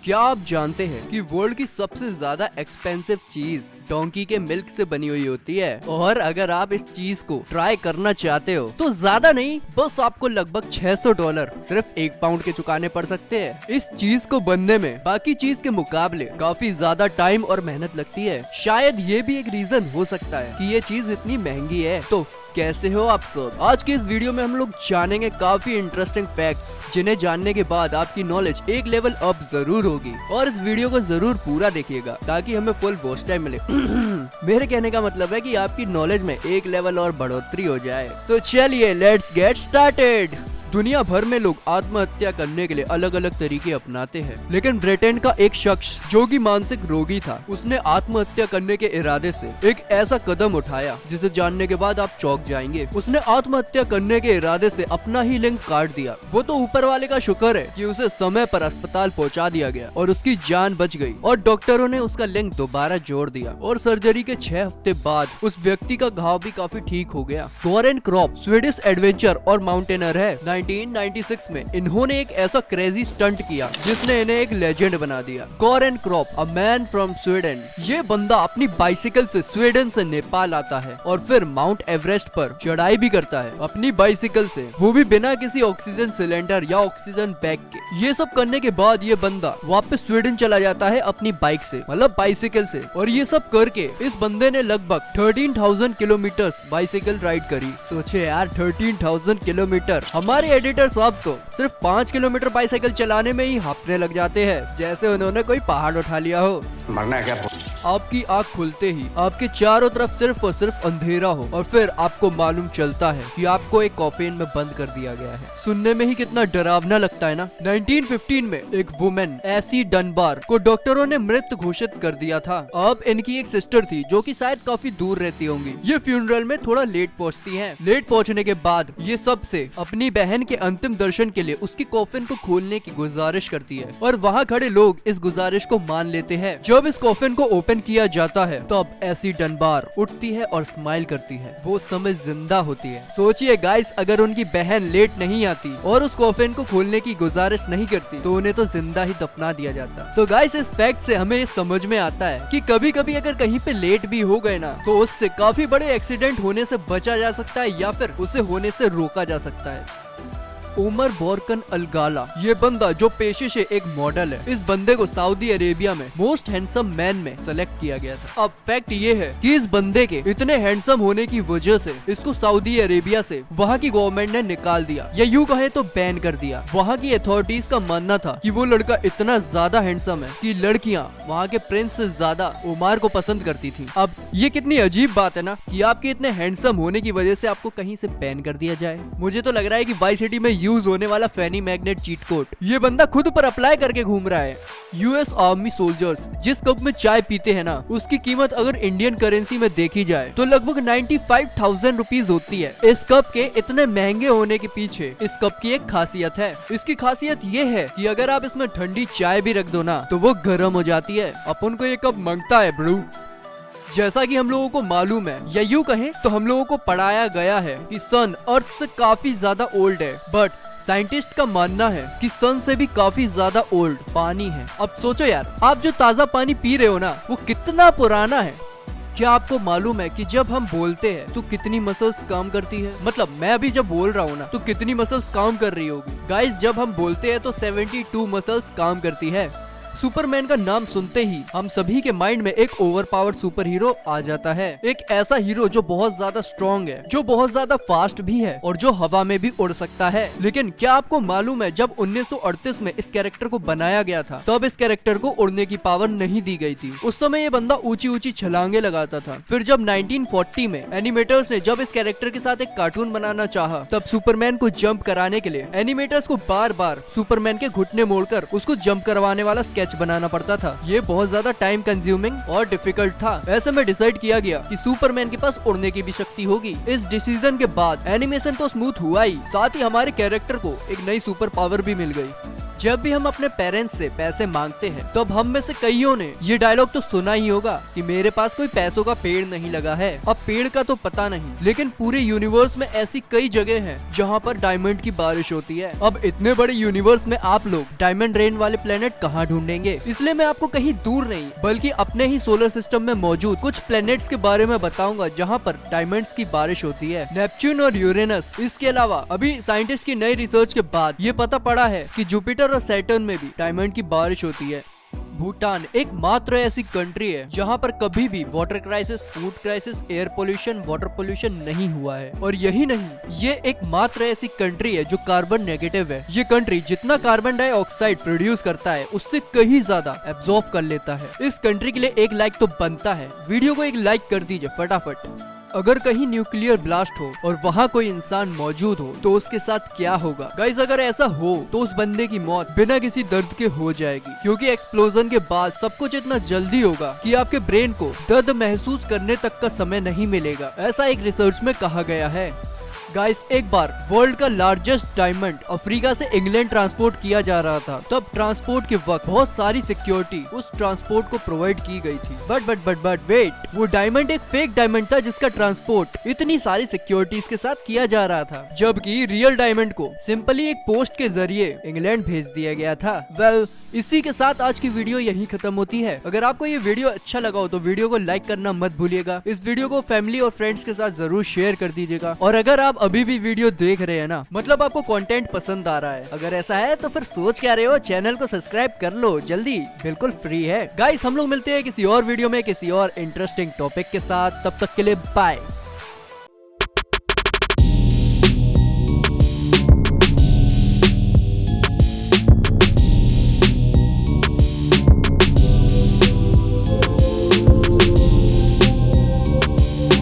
क्या आप जानते हैं कि वर्ल्ड की सबसे ज्यादा एक्सपेंसिव चीज डोंकी के मिल्क से बनी हुई होती है। और अगर आप इस चीज को ट्राई करना चाहते हो तो ज्यादा नहीं, बस आपको लगभग $600 सिर्फ 1 पाउंड के चुकाने पड़ सकते हैं। इस चीज को बनने में बाकी चीज के मुकाबले काफी ज्यादा टाइम और मेहनत लगती है। शायद ये भी एक रीजन हो सकता है कि ये चीज इतनी महंगी है। तो कैसे हो आप सब? आज के इस वीडियो में हम लोग जानेंगे काफी इंटरेस्टिंग फैक्ट्स, जिन्हें जानने के बाद आपकी नॉलेज एक लेवल अप जरूर होगी। और इस वीडियो को जरूर पूरा देखिएगा ताकि हमें फुल वॉच टाइम मिले। मेरे कहने का मतलब है कि आपकी नॉलेज में एक लेवल और बढ़ोतरी हो जाए। तो चलिए लेट्स गेट स्टार्टेड। दुनिया भर में लोग आत्महत्या करने के लिए अलग अलग तरीके अपनाते हैं, लेकिन ब्रिटेन का एक शख्स जो कि मानसिक रोगी था, उसने आत्महत्या करने के इरादे से एक ऐसा कदम उठाया जिसे जानने के बाद आप चौंक जाएंगे। उसने आत्महत्या करने के इरादे से अपना ही लिंग काट दिया। वो तो ऊपर वाले का शुक्र है कि उसे समय पर अस्पताल पहुंचा दिया गया और उसकी जान बच गई और डॉक्टरों ने उसका लिंग दोबारा जोड़ दिया। और सर्जरी के 6 हफ्ते बाद उस व्यक्ति का घाव भी काफी ठीक हो गया। गोरेन क्रॉप स्वीडिश एडवेंचर और माउंटेनर है। 1996 में इन्होंने एक ऐसा क्रेजी स्टंट किया जिसने इन्हें एक लेजेंड बना दिया। Goran Kropp, a man from Sweden. ये बंदा अपनी बाइसिकल से स्वीडन से नेपाल आता है और फिर माउंट एवरेस्ट पर चढ़ाई भी करता है अपनी बाइसिकल से, वो भी बिना किसी ऑक्सीजन सिलेंडर या ऑक्सीजन बैग के। ये सब करने के बाद ये बंदा वापस स्वीडन चला जाता है अपनी बाइक से, मतलब बाइसिकल से। और ये सब करके इस बंदे ने लगभग 13,000 किलोमीटर बाइसिकल राइड करी। सोचे यार, 13,000 किलोमीटर। हमारे एडिटर साहब तो सिर्फ 5 किलोमीटर बाइसाइकिल चलाने में ही हांफने लग जाते हैं, जैसे उन्होंने कोई पहाड़ उठा लिया हो। मरना है क्या? आपकी आंख खुलते ही आपके चारों तरफ सिर्फ और सिर्फ अंधेरा हो और फिर आपको मालूम चलता है कि आपको एक कॉफिन में बंद कर दिया गया है। सुनने में ही कितना डरावना लगता है ना। 1915 में एक वुमेन एसी डनबार को डॉक्टरों ने मृत घोषित कर दिया था। अब इनकी एक सिस्टर थी जो कि शायद काफी दूर रहती होंगी। ये फ्यूनरल में थोड़ा लेट पहुंचती हैं। लेट पहुंचने के बाद ये सबसे अपनी बहन के अंतिम दर्शन के लिए उसकी कॉफिन को खोलने की गुजारिश करती है और वहाँ खड़े लोग इस गुजारिश को मान लेते हैं। जब इस कॉफिन को ओपन किया जाता है तब एसी डनबार उठती है और स्माइल करती है। वो समय जिंदा होती है। सोचिए गाइस, अगर उनकी बहन लेट नहीं आती और उस कॉफिन को खोलने की गुजारिश नहीं करती तो उन्हें तो जिंदा ही दफना दिया जाता। तो गाइस, इस फैक्ट से हमें ये समझ में आता है कि कभी कभी अगर कहीं पे लेट भी हो गए ना तो उससे काफी बड़े एक्सीडेंट होने से बचा जा सकता है या फिर उसे होने से रोका जा सकता है। उमर बोरकन अलगाला, ये बंदा जो पेशे से एक मॉडल है, इस बंदे को सऊदी अरेबिया में मोस्ट हैंडसम मैन में सेलेक्ट किया गया था। अब फैक्ट ये है कि इस बंदे के इतने हैंडसम होने की वजह से इसको सऊदी अरेबिया से वहाँ की गवर्नमेंट ने निकाल दिया या यूँ कहे तो बैन कर दिया। वहाँ की अथॉरिटीज का मानना था कि वो लड़का इतना ज्यादा हैंडसम है कि लड़कियाँ वहाँ के प्रिंस से ज्यादा उमर को पसंद करती थी। अब ये कितनी अजीब बात है ना कि आपके इतने हैंडसम होने की वजह से आपको कहीं से बैन कर दिया जाए। मुझे तो लग रहा है कि वाई सिटी में यूज होने वाला फैनी मैग्नेट चीट कोड ये बंदा खुद पर अप्लाई करके घूम रहा है। यूएस आर्मी सोल्जर्स जिस कप में चाय पीते हैं ना, उसकी कीमत अगर इंडियन करेंसी में देखी जाए तो लगभग 95,000 रुपीज होती है। इस कप के इतने महंगे होने के पीछे इस कप की एक खासियत है। इसकी खासियत ये है कि अगर आप इसमें ठंडी चाय भी रख दो ना तो वो गर्म हो जाती है। अपन को ये कप मांगता है ब्रू। जैसा कि हम लोगों को मालूम है या यूँ कहें तो हम लोगों को पढ़ाया गया है कि सन अर्थ से काफी ज्यादा ओल्ड है, बट साइंटिस्ट का मानना है कि सन से भी काफी ज्यादा ओल्ड पानी है। अब सोचो यार, आप जो ताजा पानी पी रहे हो ना वो कितना पुराना है। क्या आपको मालूम है कि जब हम बोलते हैं तो कितनी मसल्स काम करती है? मतलब मैं अभी जब बोल रहा हूँ ना तो कितनी मसल्स काम कर रही होगी? गाइस, जब हम बोलते हैं तो 72 मसल्स काम करती है। सुपरमैन का नाम सुनते ही हम सभी के माइंड में एक ओवरपावर्ड सुपर हीरो आ जाता है। एक ऐसा हीरो जो बहुत ज्यादा स्ट्रॉन्ग है, जो बहुत ज्यादा फास्ट भी है और जो हवा में भी उड़ सकता है। लेकिन क्या आपको मालूम है जब 1938 में इस कैरेक्टर को बनाया गया था तब इस कैरेक्टर को उड़ने की पावर नहीं दी गई थी। उस समय ये बंदा ऊंची ऊंची छलांगे लगाता था। फिर जब 1940 में एनिमेटर्स ने जब इस कैरेक्टर के साथ एक कार्टून बनाना चाहा तब सुपरमैन को जंप कराने के लिए एनिमेटर्स को बार बार सुपरमैन के घुटने मोड़कर उसको जंप करवाने वाला स्केच बनाना पड़ता था। ये बहुत ज्यादा टाइम कंज्यूमिंग और डिफिकल्ट था। ऐसे में डिसाइड किया गया कि सुपरमैन के पास उड़ने की भी शक्ति होगी। इस डिसीजन के बाद एनिमेशन तो स्मूथ हुआ ही, साथ ही हमारे कैरेक्टर को एक नई सुपर पावर भी मिल गई। जब भी हम अपने पेरेंट्स से पैसे मांगते हैं तब हम में से कईयों ने ये डायलॉग तो सुना ही होगा कि मेरे पास कोई पैसों का पेड़ नहीं लगा है। अब पेड़ का तो पता नहीं, लेकिन पूरे यूनिवर्स में ऐसी कई जगह हैं जहाँ पर डायमंड की बारिश होती है। अब इतने बड़े यूनिवर्स में आप लोग डायमंड रेन वाले प्लेनेट कहाँ ढूंढेंगे? इसलिए मैं आपको कहीं दूर नहीं बल्कि अपने ही सोलर सिस्टम में मौजूद कुछ प्लेनेट्स के बारे में बताऊंगा जहाँ पर डायमंड्स की बारिश होती है। नेपच्यून और यूरेनस। इसके अलावा अभी साइंटिस्ट की नई रिसर्च के बाद ये पता पड़ा है कि जुपिटर और सैटर्न में भी डायमंड की बारिश होती है। भूटान एकमात्र ऐसी कंट्री है जहाँ पर कभी भी water crisis, food crisis, air pollution, water pollution नहीं हुआ है। और यही नहीं, ये एकमात्र ऐसी कंट्री है जो कार्बन नेगेटिव है। ये कंट्री जितना कार्बन डाइऑक्साइड प्रोड्यूस करता है उससे कहीं ज्यादा एब्जॉर्ब कर लेता है। इस कंट्री के लिए एक लाइक तो बनता है। वीडियो को एक लाइक कर दीजिए फटाफट। अगर कहीं न्यूक्लियर ब्लास्ट हो और वहाँ कोई इंसान मौजूद हो तो उसके साथ क्या होगा? गाइस, अगर ऐसा हो तो उस बंदे की मौत बिना किसी दर्द के हो जाएगी, क्योंकि एक्सप्लोजन के बाद सब कुछ इतना जल्दी होगा कि आपके ब्रेन को दर्द महसूस करने तक का समय नहीं मिलेगा। ऐसा एक रिसर्च में कहा गया है। गाइस, एक बार वर्ल्ड का लार्जेस्ट डायमंड अफ्रीका से इंग्लैंड ट्रांसपोर्ट किया जा रहा था। तब ट्रांसपोर्ट के वक्त बहुत सारी सिक्योरिटी उस ट्रांसपोर्ट को प्रोवाइड की गई थी। बट वेट, वो डायमंड एक फेक डायमंड था जिसका ट्रांसपोर्ट इतनी सारी सिक्योरिटीज के साथ किया जा रहा था, जबकि रियल डायमंड को सिंपली एक पोस्ट के जरिए इंग्लैंड भेज दिया गया था। वेल, इसी के साथ आज की वीडियो यहीं खत्म होती है। अगर आपको ये वीडियो अच्छा लगा हो तो वीडियो को लाइक करना मत भूलिएगा। इस वीडियो को फैमिली और फ्रेंड्स के साथ जरूर शेयर कर दीजिएगा। और अगर आप अभी भी वीडियो देख रहे हैं ना, मतलब आपको कंटेंट पसंद आ रहा है, अगर ऐसा है तो फिर सोच क्या रहे हो, चैनल को सब्सक्राइब कर लो जल्दी, बिल्कुल फ्री है। गाइस, हम लोग मिलते हैं किसी और वीडियो में किसी और इंटरेस्टिंग टॉपिक के साथ। तब तक के लिए बाय।